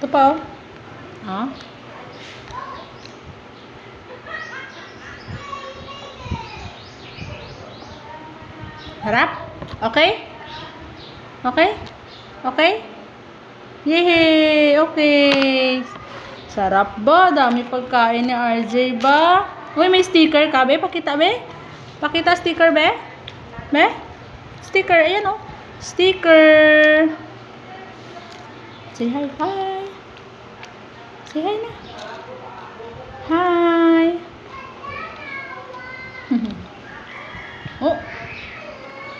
Ito pa, oh. Ah. Harap? Okay? Okay? Okay? Yehey! Okay! Sarap ba? Dami pagkain ni RJ ba? Uy, may sticker ka, be? Pakita, be? Pakita sticker, be? Be? Sticker, ayan, oh. Sticker! Say hi, hi! Say hi na. Hi! Oh!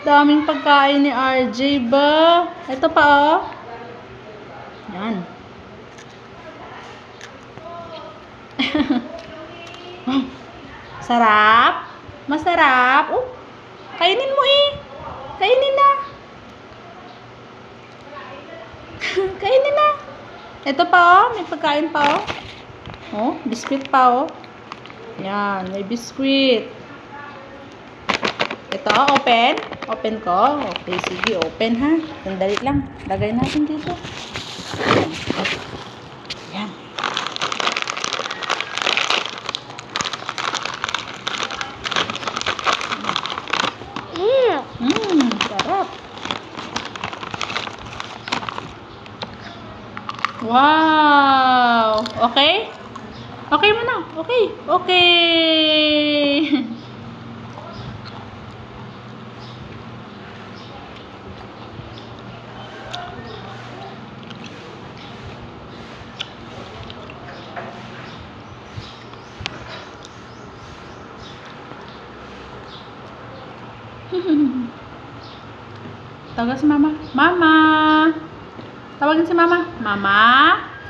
Daming pagkain ni RJ ba? Ito pa, oh. Yan. Sarap? Masarap? Oh, kainin mo eh. Kainin na. Kainin na. Ito pa, oh. May pagkain pa, oh. Oh, biskuit pa, oh. Yan, may biskuit. Ito, open. Open ko. Okay, sige, open ha. Sandali lang. Lagay natin dito. Yan. Sarap. Wow. Okay? Okay mo na. Okay. Okay. Tawagin si mama. Mama! Tawagin si mama. Mama?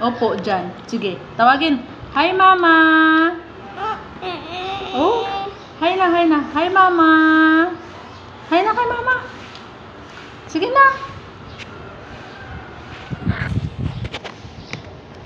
Opo, dyan. Sige, tawagin. Hi, mama! Oh, hi na, hi na. Hi, mama! Hi na kay mama. Sige na.